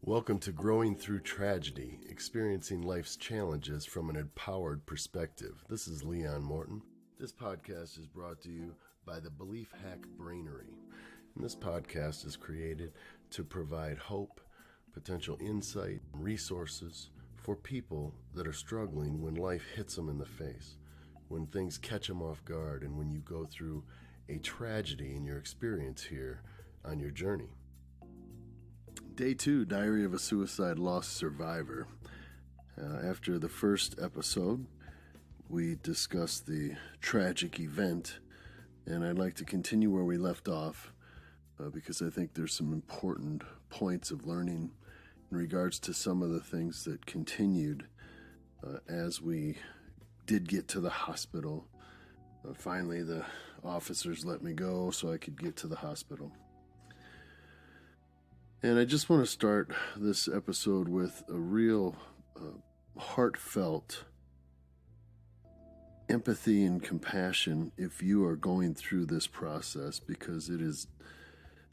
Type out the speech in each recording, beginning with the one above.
Welcome to Growing Through Tragedy, experiencing life's challenges from an empowered perspective. This is Leon Morton. This podcast is brought to you by the BeliefHack Brainery. And this podcast is created to provide hope, potential insight, and resources for people that are struggling when life hits them in the face, when things catch them off guard, and when you go through a tragedy in your experience here on your journey. Day 2, Diary of a Suicide Loss Survivor. After the first episode, we discussed the tragic event, and I'd like to continue where we left off because I think there's some important points of learning in regards to some of the things that continued as we did get to the hospital. Finally, the officers let me go so I could get to the hospital. And I just want to start this episode with a real heartfelt empathy and compassion if you are going through this process, because it is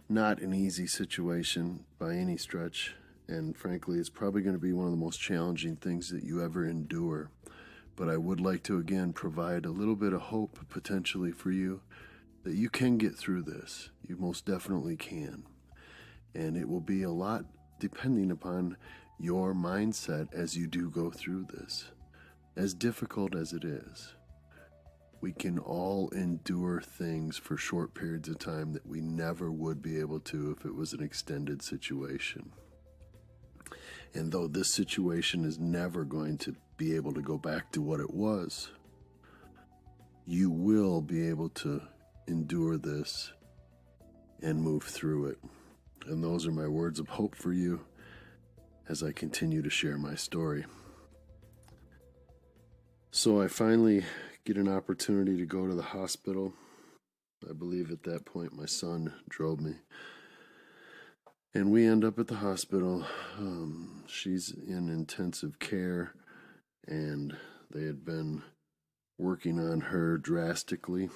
not an easy situation by any stretch. And frankly, it's probably going to be one of the most challenging things that you ever endure. But I would like to, again, provide a little bit of hope potentially for you that you can get through this. You most definitely can. And it will be a lot depending upon your mindset as you do go through this. As difficult as it is, we can all endure things for short periods of time that we never would be able to if it was an extended situation. And though this situation is never going to be able to go back to what it was, you will be able to endure this and move through it. And those are my words of hope for you as I continue to share my story. So I finally get an opportunity to go to the hospital. I believe at that point my son drove me. And we end up at the hospital. She's in intensive care, and they had been working on her drastically.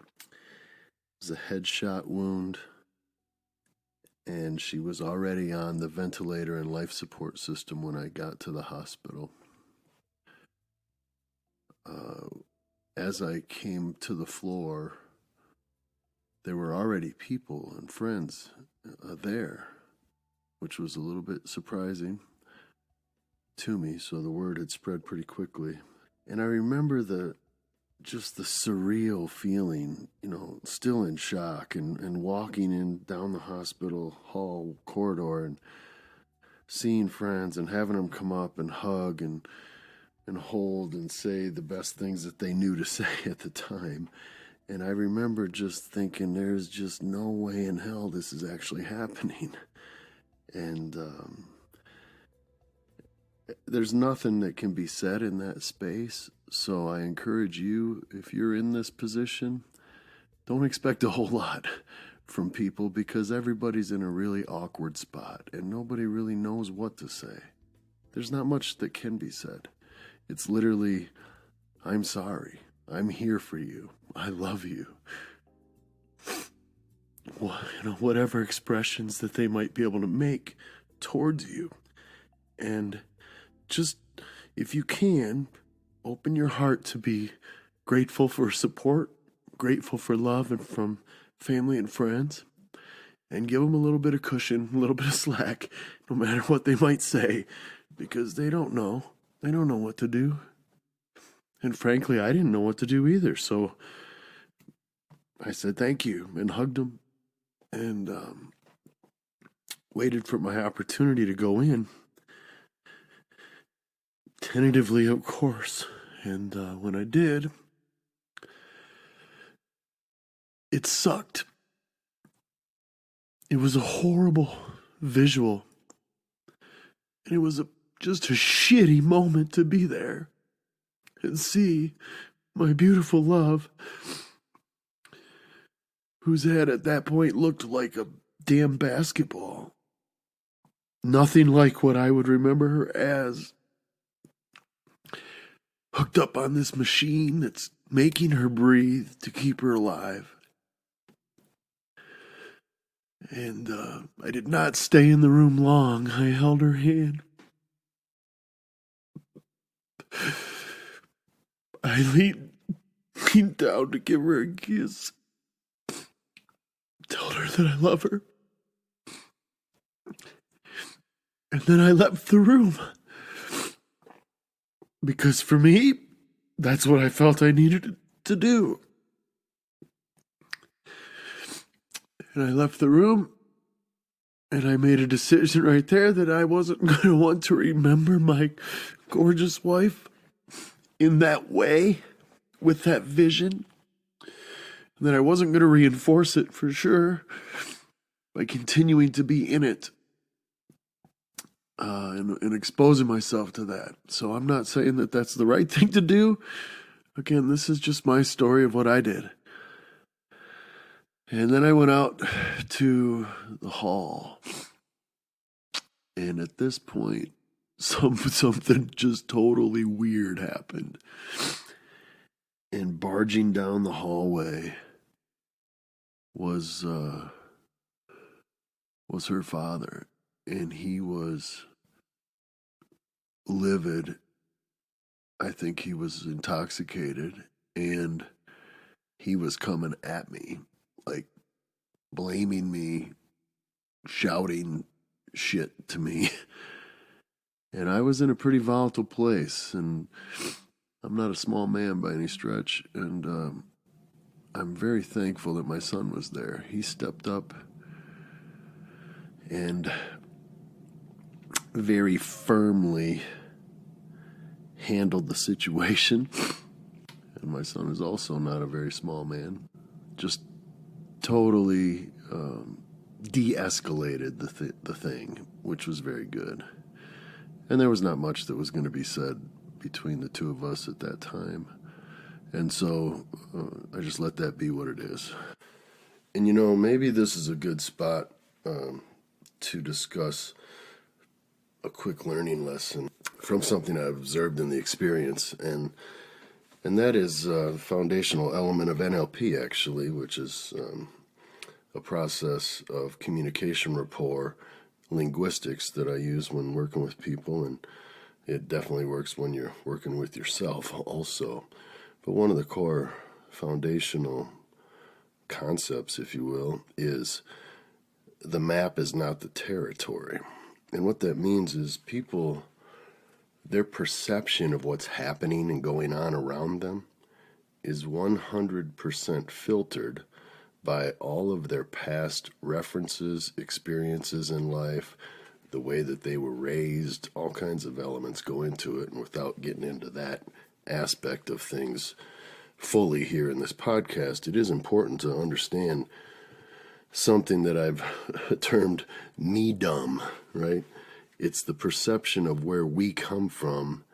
It was a headshot wound, and she was already on the ventilator and life support system when I got to the hospital. As I came to the floor, there were already people and friends there, which was a little bit surprising to me, so the word had spread pretty quickly. And I remember the surreal feeling, still in shock, and walking in down the hospital hall corridor and seeing friends and having them come up and hug and hold and say the best things that they knew to say at the time. And I remember just thinking, there's just no way in hell this is actually happening. And there's nothing that can be said in that space. So I encourage you, if you're in this position, don't expect a whole lot from people, because everybody's in a really awkward spot and nobody really knows what to say. There's not much that can be said. It's literally, I'm sorry. I'm here for you. I love you. Well, whatever expressions that they might be able to make towards you. And just, if you can, open your heart to be grateful for support, grateful for love and from family and friends, and give them a little bit of cushion, a little bit of slack, no matter what they might say, because they don't know. They don't know what to do. And frankly, I didn't know what to do either. So I said thank you and hugged them and waited for my opportunity to go in. Tentatively, of course. And when I did, it sucked. It was a horrible visual. And it was just a shitty moment to be there and see my beautiful love, whose head at that point looked like a damn basketball. Nothing like what I would remember her as. Hooked up on this machine that's making her breathe to keep her alive. And I did not stay in the room long. I held her hand. I leaned down to give her a kiss. Told her that I love her. And then I left the room. Because for me, that's what I felt I needed to do. And I left the room, and I made a decision right there that I wasn't going to want to remember my gorgeous wife in that way, with that vision. And that I wasn't going to reinforce it for sure by continuing to be in it and exposing myself to that. So I'm not saying that that's the right thing to do. Again, this is just my story of what I did. And then I went out to the hall. And at this point, something just totally weird happened. And barging down the hallway was her father. And he was livid. I think he was intoxicated. And he was coming at me, like blaming me, shouting shit to me. And I was in a pretty volatile place, and I'm not a small man by any stretch, and I'm very thankful that my son was there. He stepped up and very firmly handled the situation. And my son is also not a very small man. Just totally de-escalated the thing, which was very good. And there was not much that was going to be said between the two of us at that time. And so I just let that be what it is. And maybe this is a good spot to discuss a quick learning lesson from something I've observed in the experience. And that is a foundational element of NLP, actually, which is a process of communication rapport linguistics that I use when working with people, and it definitely works when you're working with yourself also. But one of the core foundational concepts, if you will, is the map is not the territory. And what that means is people, their perception of what's happening and going on around them is 100% filtered by all of their past references, experiences in life, the way that they were raised, all kinds of elements go into it. And without getting into that aspect of things fully here in this podcast, it is important to understand something that I've termed me-dumb, right? It's the perception of where we come from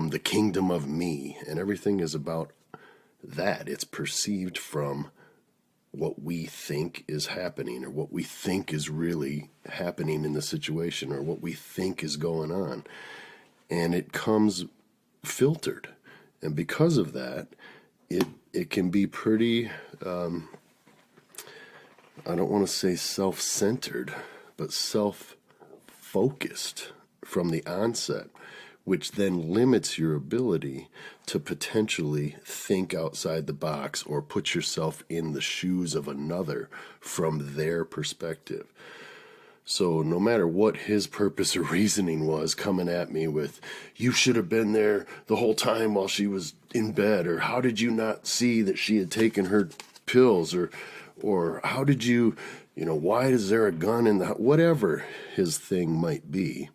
the kingdom of me, and everything is about that. It's perceived from what we think is happening, or what we think is really happening in the situation, or what we think is going on. And it comes filtered. And because of that, it can be pretty, I don't want to say self-centered, but self-focused from the onset, which then limits your ability to potentially think outside the box or put yourself in the shoes of another from their perspective. So no matter what his purpose or reasoning was coming at me with, you should have been there the whole time while she was in bed, or how did you not see that she had taken her pills, or how did you, why is there a gun in the, whatever his thing might be,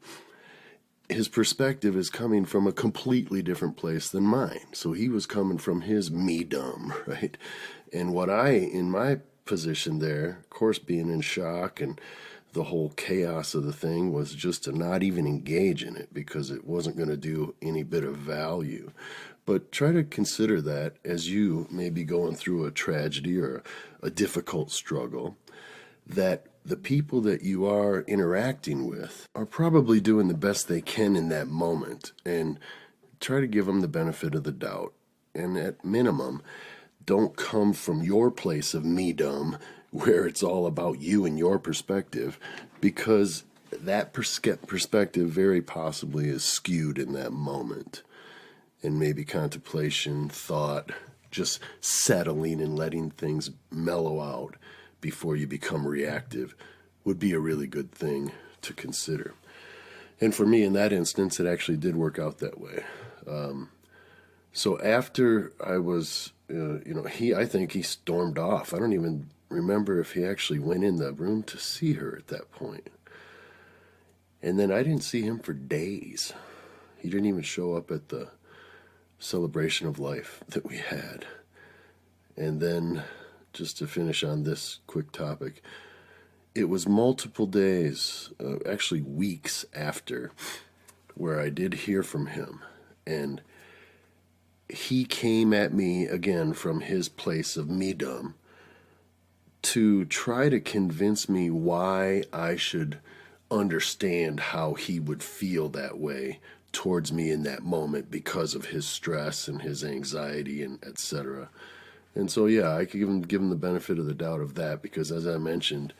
his perspective is coming from a completely different place than mine. So he was coming from his me-dumb, right? And what in my position there, of course, being in shock and the whole chaos of the thing, was just to not even engage in it because it wasn't going to do any bit of value. But try to consider that as you may be going through a tragedy or a difficult struggle, that the people that you are interacting with are probably doing the best they can in that moment, and try to give them the benefit of the doubt. And at minimum, don't come from your place of me-dumb where it's all about you and your perspective, because that perspective very possibly is skewed in that moment. And maybe contemplation, thought, just settling and letting things mellow out before you become reactive would be a really good thing to consider. And for me, in that instance, it actually did work out that way. So after I was, I think he stormed off. I don't even remember if he actually went in the room to see her at that point. And then I didn't see him for days. He didn't even show up at the celebration of life that we had. And then, just to finish on this quick topic, it was multiple days, actually weeks after, where I did hear from him. And he came at me again from his place of me-dom to try to convince me why I should understand how he would feel that way towards me in that moment because of his stress and his anxiety and etc. And so, yeah, I could give him the benefit of the doubt of that, because as I mentioned,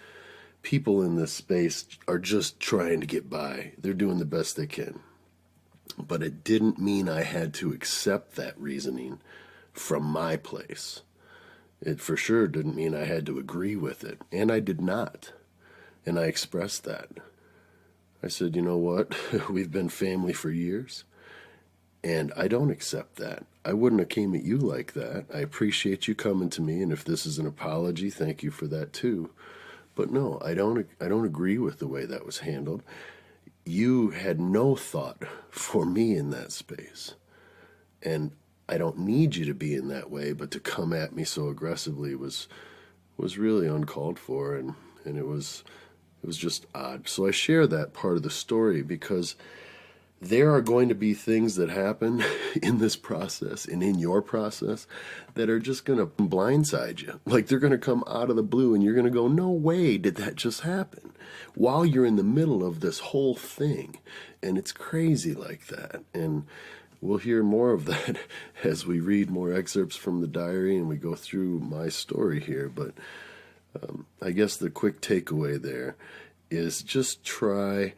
people in this space are just trying to get by. They're doing the best they can. But it didn't mean I had to accept that reasoning from my place. It for sure didn't mean I had to agree with it. And I did not. And I expressed that. I said, you know what? We've been family for years, and I don't accept that. I wouldn't have came at you like that. I appreciate you coming to me, and if this is an apology, thank you for that too. But no, I don't agree with the way that was handled. You had no thought for me in that space, and I don't need you to be in that way, but to come at me so aggressively was really uncalled for, and it was just odd. So I share that part of the story because there are going to be things that happen in this process and in your process that are just going to blindside you. Like they're going to come out of the blue and you're going to go, no way did that just happen, while you're in the middle of this whole thing. And it's crazy like that. And we'll hear more of that as we read more excerpts from the diary and we go through my story here. But I guess the quick takeaway there is just try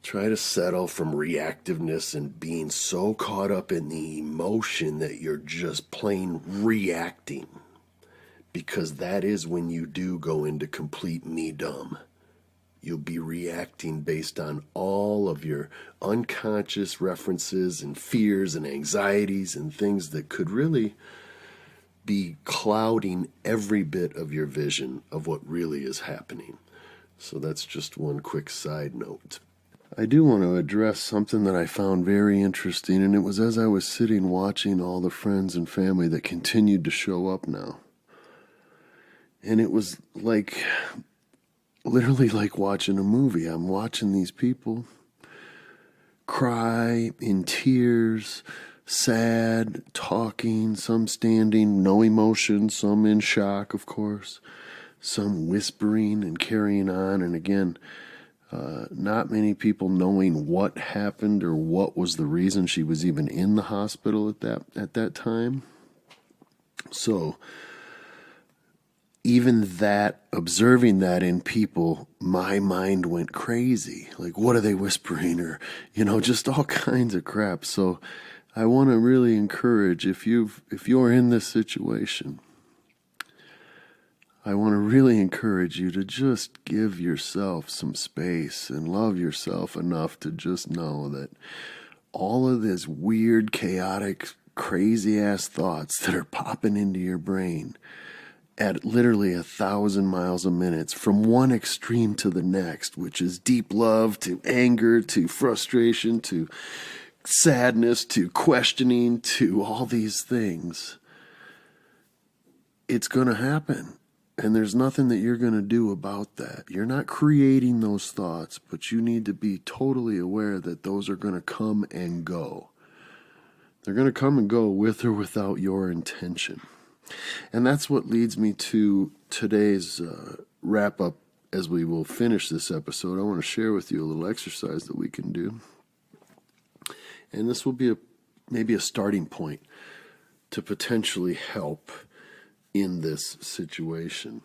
to settle from reactiveness and being so caught up in the emotion that you're just plain reacting, because that is when you do go into complete me-dom. You'll be reacting based on all of your unconscious references and fears and anxieties and things that could really be clouding every bit of your vision of what really is happening. So that's just one quick side note. I do want to address something that I found very interesting, and it was as I was sitting watching all the friends and family that continued to show up now. And it was like, literally like watching a movie. I'm watching these people cry in tears, sad, talking, some standing, no emotion, some in shock, of course, some whispering and carrying on. And again, not many people knowing what happened or what was the reason she was even in the hospital at that time. So even that, observing that in people, my mind went crazy. Like, what are they whispering? Or, just all kinds of crap. So I want to really encourage, if you're in this situation, I want to really encourage you to just give yourself some space and love yourself enough to just know that all of this weird, chaotic, crazy-ass thoughts that are popping into your brain at literally 1,000 miles a minute from one extreme to the next, which is deep love to anger to frustration to sadness to questioning to all these things, it's going to happen. And there's nothing that you're going to do about that. You're not creating those thoughts, but you need to be totally aware that those are going to come and go. They're going to come and go with or without your intention. And that's what leads me to today's wrap-up. As we will finish this episode, I want to share with you a little exercise that we can do. And this will be maybe a starting point to potentially help in this situation.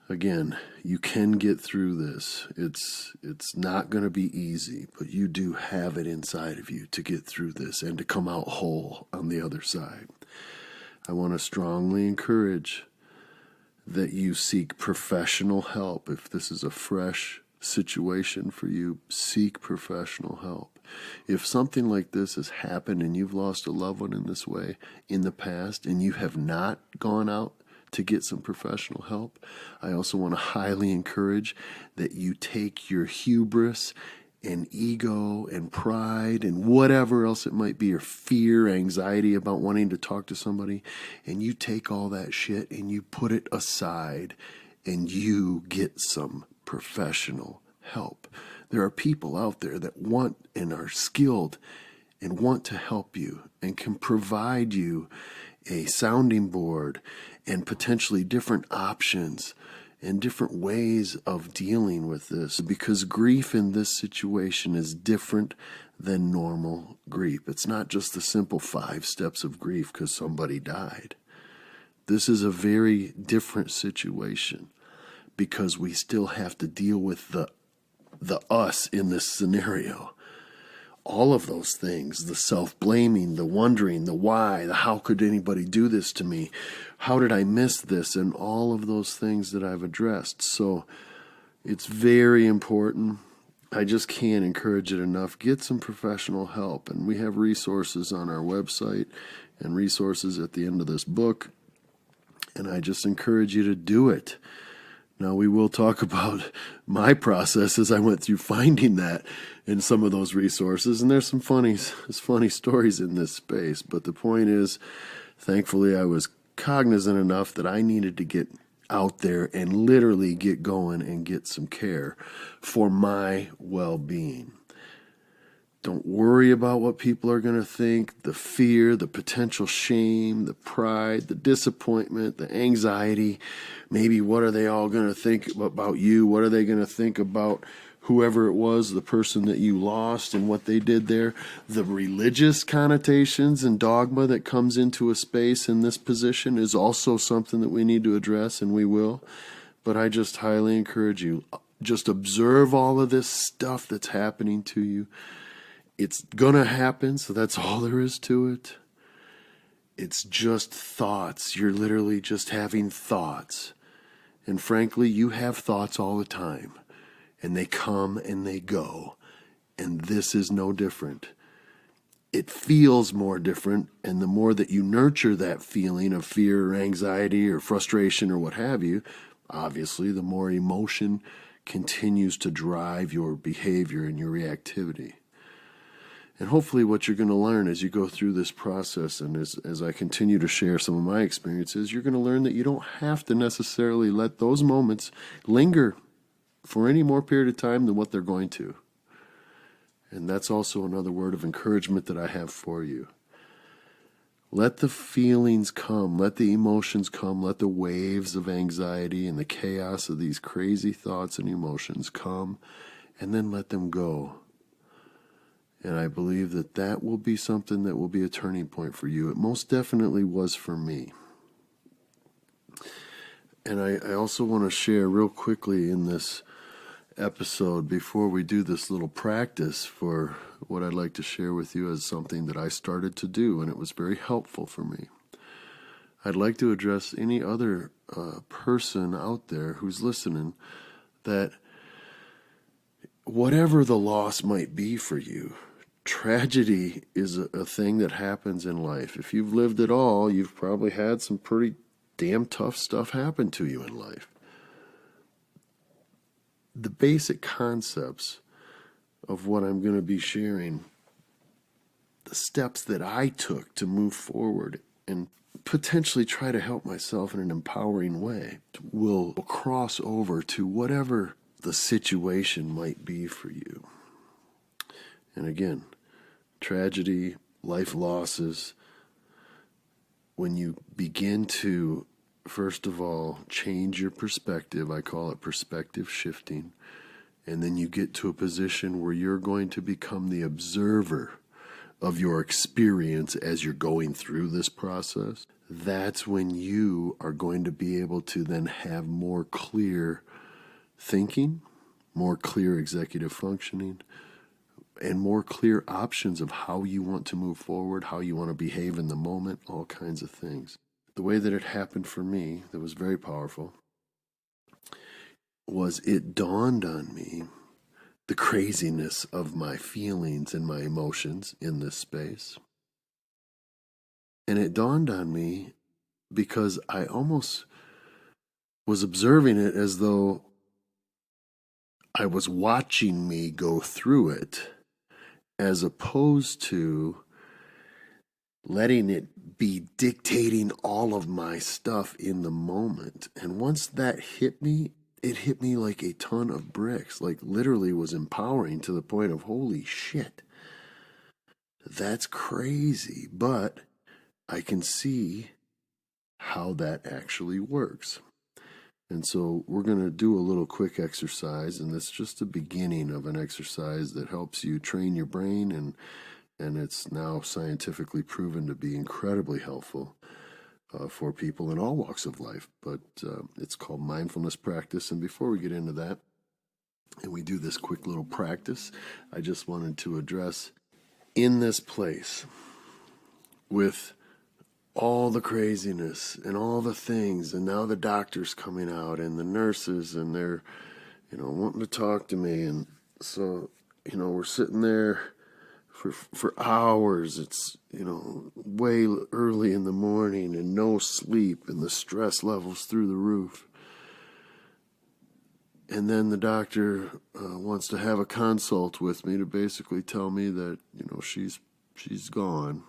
Again, you can get through this. It's not going to be easy, but you do have it inside of you to get through this and to come out whole on the other side. I want to strongly encourage that you seek professional help. If this is a fresh situation for you, seek professional help. If something like this has happened and you've lost a loved one in this way in the past and you have not gone out to get some professional help, I also want to highly encourage that you take your hubris and ego and pride and whatever else it might be, or fear, anxiety about wanting to talk to somebody, and you take all that shit and you put it aside and you get some professional help. There are people out there that want and are skilled and want to help you and can provide you a sounding board and potentially different options and different ways of dealing with this, because grief in this situation is different than normal grief. It's not just the simple 5 steps of grief because somebody died. This is a very different situation because we still have to deal with the us in this scenario. All of those things, the self-blaming, the wondering, the why, the how could anybody do this to me? How did I miss this? And all of those things that I've addressed. So it's very important. I just can't encourage it enough. Get some professional help. And we have resources on our website and resources at the end of this book. And I just encourage you to do it. Now, we will talk about my process as I went through finding that in some of those resources. And there's some funny stories in this space. But the point is, thankfully, I was cognizant enough that I needed to get out there and literally get going and get some care for my well-being. Don't worry about what people are going to think, the fear, the potential shame, the pride, the disappointment, the anxiety. Maybe what are they all going to think about you? What are they going to think about whoever it was, the person that you lost and what they did there? The religious connotations and dogma that comes into a space in this position is also something that we need to address, and we will. But I just highly encourage you, just observe all of this stuff that's happening to you. It's going to happen, so that's all there is to it. It's just thoughts. You're literally just having thoughts. And frankly, you have thoughts all the time. And they come and they go. And this is no different. It feels more different. And the more that you nurture that feeling of fear or anxiety or frustration or what have you, obviously, the more emotion continues to drive your behavior and your reactivity. And hopefully what you're going to learn as you go through this process and as I continue to share some of my experiences, you're going to learn that you don't have to necessarily let those moments linger for any more period of time than what they're going to. And that's also another word of encouragement that I have for you. Let the feelings come, let the emotions come, let the waves of anxiety and the chaos of these crazy thoughts and emotions come, and then let them go. And I believe that that will be something that will be a turning point for you. It most definitely was for me. And I also want to share real quickly in this episode, before we do this little practice, for what I'd like to share with you as something that I started to do, and it was very helpful for me. I'd like to address any other person out there who's listening that whatever the loss might be for you, tragedy is a thing that happens in life. If you've lived at all, you've probably had some pretty damn tough stuff happen to you in life. The basic concepts of what I'm going to be sharing, the steps that I took to move forward and potentially try to help myself in an empowering way, will cross over to whatever the situation might be for you. And again, tragedy, life losses, when you begin to, first of all, change your perspective, I call it perspective shifting, and then you get to a position where you're going to become the observer of your experience as you're going through this process, that's when you are going to be able to then have more clear thinking, more clear executive functioning, and more clear options of how you want to move forward, how you want to behave in the moment, all kinds of things. The way that it happened for me, that was very powerful, was it dawned on me the craziness of my feelings and my emotions in this space. And it dawned on me because I almost was observing it as though I was watching me go through it, as opposed to letting it be dictating all of my stuff in the moment. And once that hit me, it hit me like a ton of bricks, like literally was empowering to the point of, holy shit, that's crazy. But I can see how that actually works. And so we're going to do a little quick exercise, and it's just the beginning of an exercise that helps you train your brain, and it's now scientifically proven to be incredibly helpful for people in all walks of life. But it's called Mindfulness Practice. And before we get into that, and we do this quick little practice, I just wanted to address, in this place with all the craziness and all the things, and now the doctor's coming out and the nurses, and they're, wanting to talk to me. And so, we're sitting there for hours. It's, way early in the morning and no sleep, and the stress levels through the roof. And then the doctor wants to have a consult with me to basically tell me that, she's gone,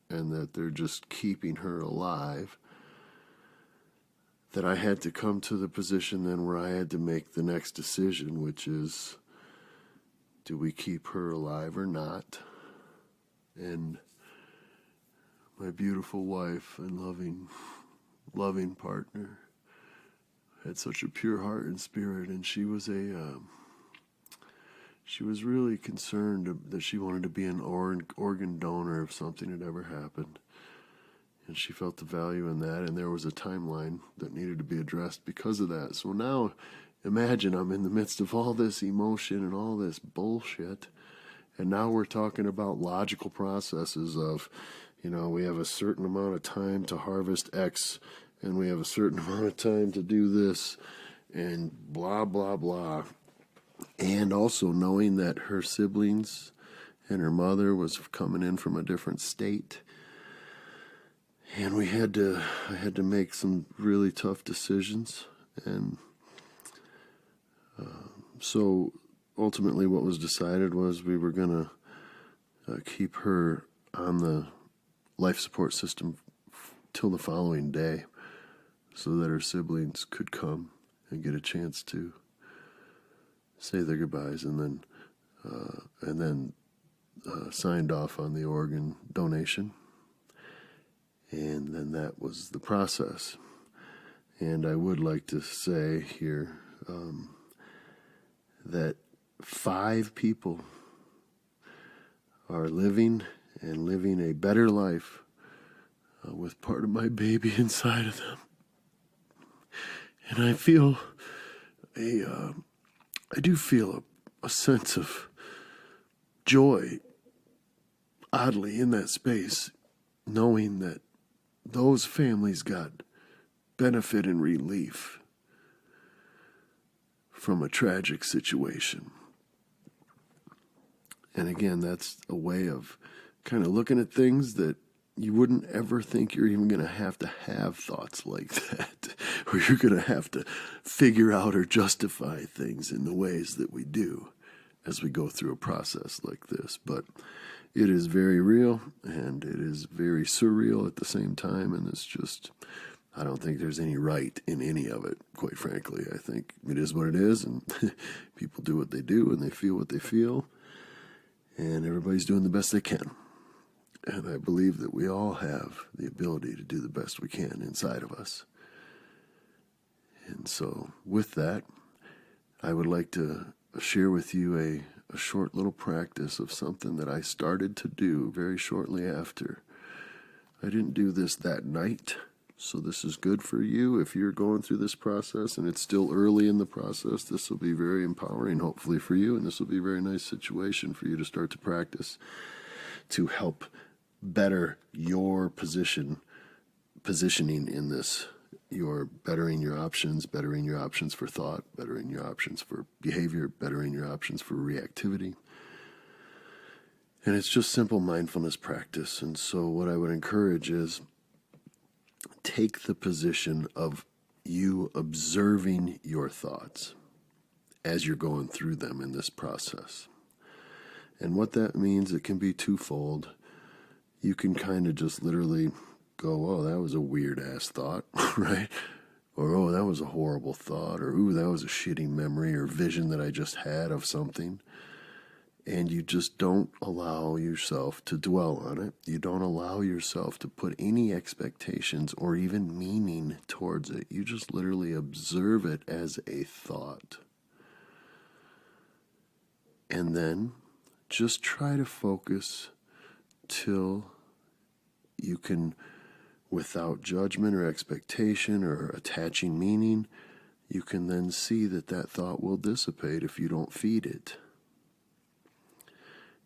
and that they're just keeping her alive. That I had to come to the position then where I had to make the next decision, which is, do we keep her alive or not? And my beautiful wife and loving partner had such a pure heart and spirit, and she was really concerned that she wanted to be an organ donor if something had ever happened. And she felt the value in that, and there was a timeline that needed to be addressed because of that. So now, imagine I'm in the midst of all this emotion and all this bullshit, and now we're talking about logical processes of, we have a certain amount of time to harvest X, and we have a certain amount of time to do this, and blah, blah, blah. And also knowing that her siblings and her mother was coming in from a different state. And I had to make some really tough decisions. And so ultimately what was decided was we were going to keep her on the life support system till the following day, so that her siblings could come and get a chance to say their goodbyes, and then signed off on the organ donation. And then that was the process. And I would like to say here that 5 people are living a better life with part of my baby inside of them. And I feel I do feel a sense of joy, oddly, in that space, knowing that those families got benefit and relief from a tragic situation. And again, that's a way of kind of looking at things that you wouldn't ever think you're even going to have thoughts like that, or you're going to have to figure out or justify things in the ways that we do as we go through a process like this. But it is very real, and it is very surreal at the same time, and it's just, I don't think there's any right in any of it, quite frankly. I think it is what it is, and people do what they do, and they feel what they feel, and everybody's doing the best they can. And I believe that we all have the ability to do the best we can inside of us. And so with that, I would like to share with you a short little practice of something that I started to do very shortly after. I didn't do this that night, so this is good for you if you're going through this process and it's still early in the process. This will be very empowering, hopefully, for you, and this will be a very nice situation for you to start to practice to help better your positioning in this. You're bettering your options for thought, bettering your options for behavior, bettering your options for reactivity. And it's just simple mindfulness practice. And so what I would encourage is take the position of you observing your thoughts as you're going through them in this process. And what that means, it can be twofold. You can kind of just literally go, oh, that was a weird-ass thought, right? Or, oh, that was a horrible thought. Or, ooh, that was a shitty memory or vision that I just had of something. And you just don't allow yourself to dwell on it. You don't allow yourself to put any expectations or even meaning towards it. You just literally observe it as a thought. And then just try to focus till you can, without judgment or expectation or attaching meaning, you can then see that that thought will dissipate if you don't feed it.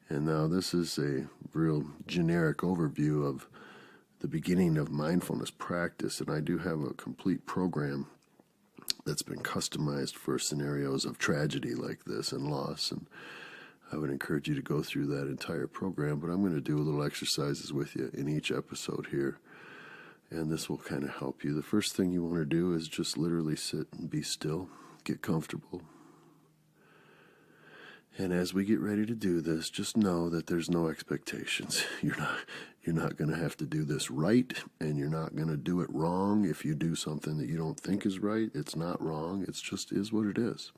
And now this is a real generic overview of the beginning of mindfulness practice, and I do have a complete program that's been customized for scenarios of tragedy like this and loss, and I would encourage you to go through that entire program, but I'm going to do a little exercises with you in each episode here, and this will kind of help you. The first thing you want to do is just literally sit and be still, get comfortable. And as we get ready to do this, just know that there's no expectations. You're not going to have to do this right, and you're not going to do it wrong. If you do something that you don't think is right, it's not wrong. It's just is what it is.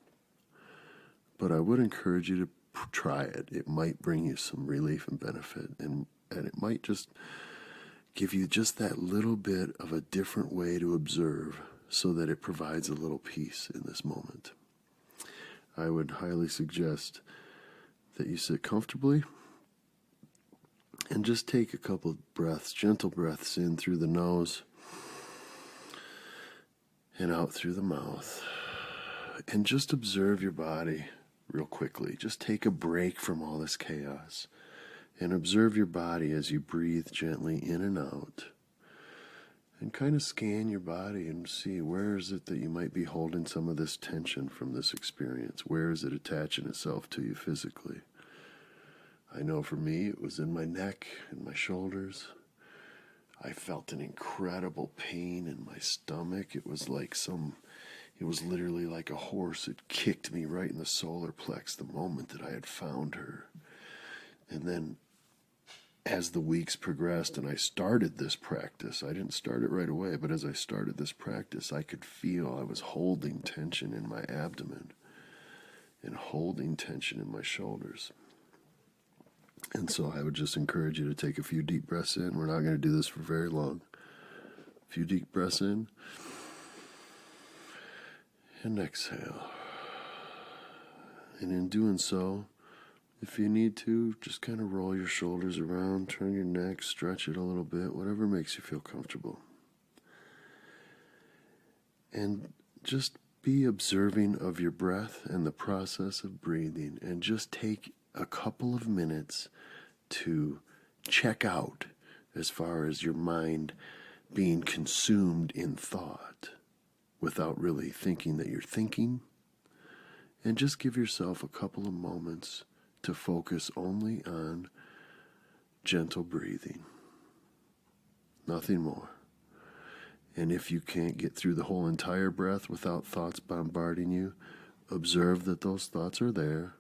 But I would encourage you to try it. It might bring you some relief and benefit, and it might just give you just that little bit of a different way to observe so that it provides a little peace in this moment. I would highly suggest that you sit comfortably and just take a couple of breaths, gentle breaths in through the nose and out through the mouth. And just observe your body real quickly. Just take a break from all this chaos and observe your body as you breathe gently in and out. And kind of scan your body and see where is it that you might be holding some of this tension from this experience. Where is it attaching itself to you physically? I know for me it was in my neck and my shoulders. I felt an incredible pain in my stomach. It was literally like a horse. It kicked me right in the solar plex the moment that I had found her. And then as the weeks progressed and I started this practice, I didn't start it right away, but as I started this practice, I could feel I was holding tension in my abdomen and holding tension in my shoulders. And so I would just encourage you to take a few deep breaths in. We're not going to do this for very long. A few deep breaths in and exhale. And in doing so, if you need to, just kind of roll your shoulders around, turn your neck, stretch it a little bit, whatever makes you feel comfortable. And just be observing of your breath and the process of breathing, and just take a couple of minutes to check out as far as your mind being consumed in thought without really thinking that you're thinking. And just give yourself a couple of moments to focus only on gentle breathing. Nothing more. And if you can't get through the whole entire breath without thoughts bombarding you, observe that those thoughts are there,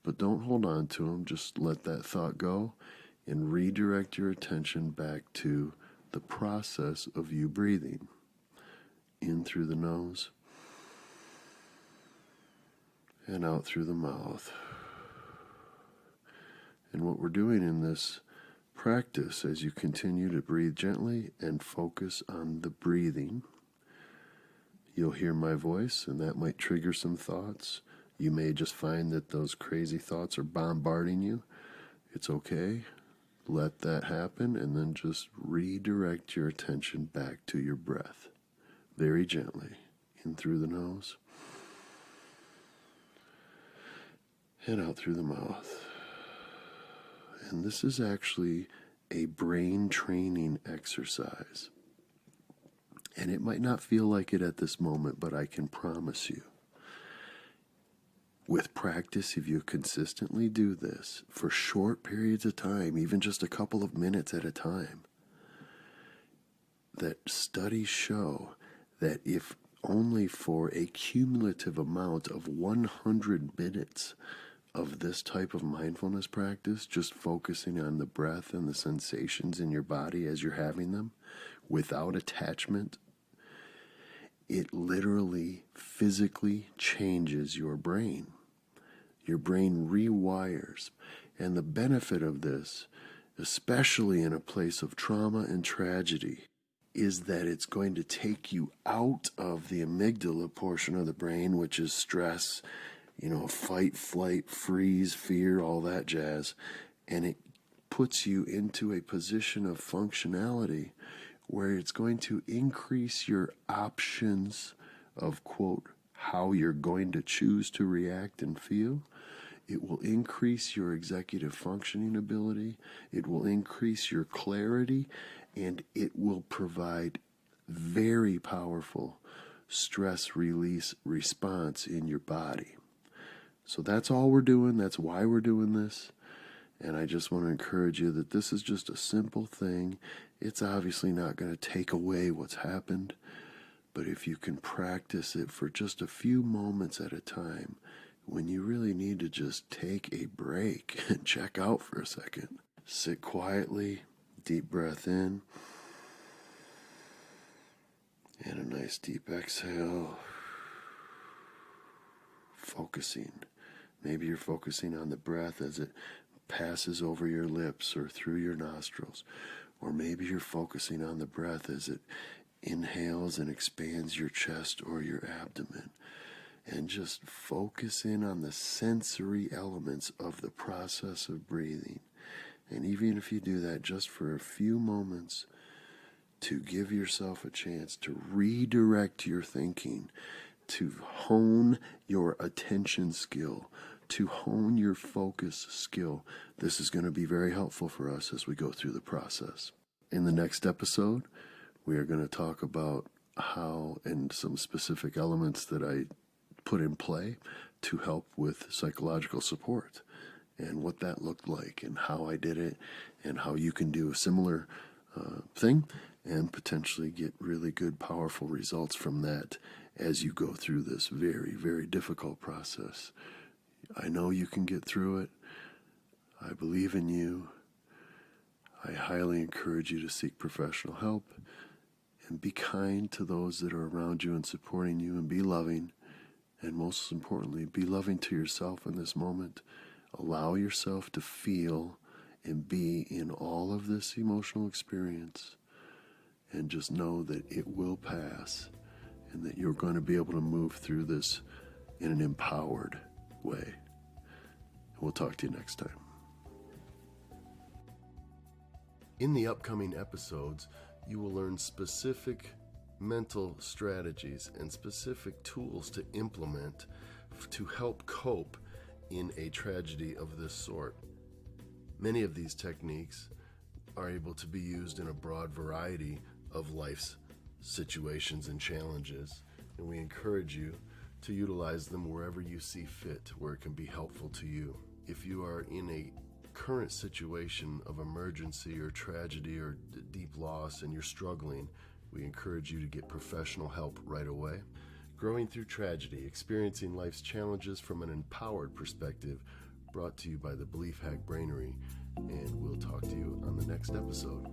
but don't hold on to them. Just let that thought go and redirect your attention back to the process of you breathing. In through the nose and out through the mouth. And what we're doing in this practice, as you continue to breathe gently and focus on the breathing, you'll hear my voice, and that might trigger some thoughts. You may just find that those crazy thoughts are bombarding you. It's okay. Let that happen, and then just redirect your attention back to your breath. Very gently. In through the nose. And out through the mouth. And this is actually a brain training exercise. And it might not feel like it at this moment, but I can promise you, with practice, if you consistently do this for short periods of time, even just a couple of minutes at a time, that studies show that if only for a cumulative amount of 100 minutes of this type of mindfulness practice, just focusing on the breath and the sensations in your body as you're having them, without attachment, it literally physically changes your brain. Your brain rewires. And the benefit of this, especially in a place of trauma and tragedy, is that it's going to take you out of the amygdala portion of the brain, which is stress, fight, flight, freeze, fear, all that jazz. And it puts you into a position of functionality where it's going to increase your options of, quote, how you're going to choose to react and feel. It will increase your executive functioning ability. It will increase your clarity, and it will provide very powerful stress release response in your body. So that's all we're doing. That's why we're doing this. And I just want to encourage you that this is just a simple thing. It's obviously not going to take away what's happened, but if you can practice it for just a few moments at a time, when you really need to just take a break and check out for a second, sit quietly, deep breath in, and a nice deep exhale, focusing. Maybe you're focusing on the breath as it passes over your lips or through your nostrils, or maybe you're focusing on the breath as it inhales and expands your chest or your abdomen. And just focus in on the sensory elements of the process of breathing. And even if you do that just for a few moments, to give yourself a chance to redirect your thinking, to hone your attention skill, to hone your focus skill. This is going to be very helpful for us as we go through the process. In the next episode, we are going to talk about how and some specific elements that I put in play to help with psychological support and what that looked like and how I did it and how you can do a similar thing and potentially get really good, powerful results from that as you go through this very, very difficult process. I know you can get through it. I believe in you. I highly encourage you to seek professional help and be kind to those that are around you and supporting you, and be loving. And most importantly, be loving to yourself in this moment. Allow yourself to feel and be in all of this emotional experience. And just know that it will pass and that you're going to be able to move through this in an empowered way. We'll talk to you next time. In the upcoming episodes, you will learn specific mental strategies and specific tools to implement to help cope in a tragedy of this sort. Many of these techniques are able to be used in a broad variety of life's situations and challenges, and we encourage you to utilize them wherever you see fit, where it can be helpful to you. If you are in a current situation of emergency or tragedy or deep loss and you're struggling, we encourage you to get professional help right away. Growing through tragedy, experiencing life's challenges from an empowered perspective, brought to you by the BeliefHack Brainery, and we'll talk to you on the next episode.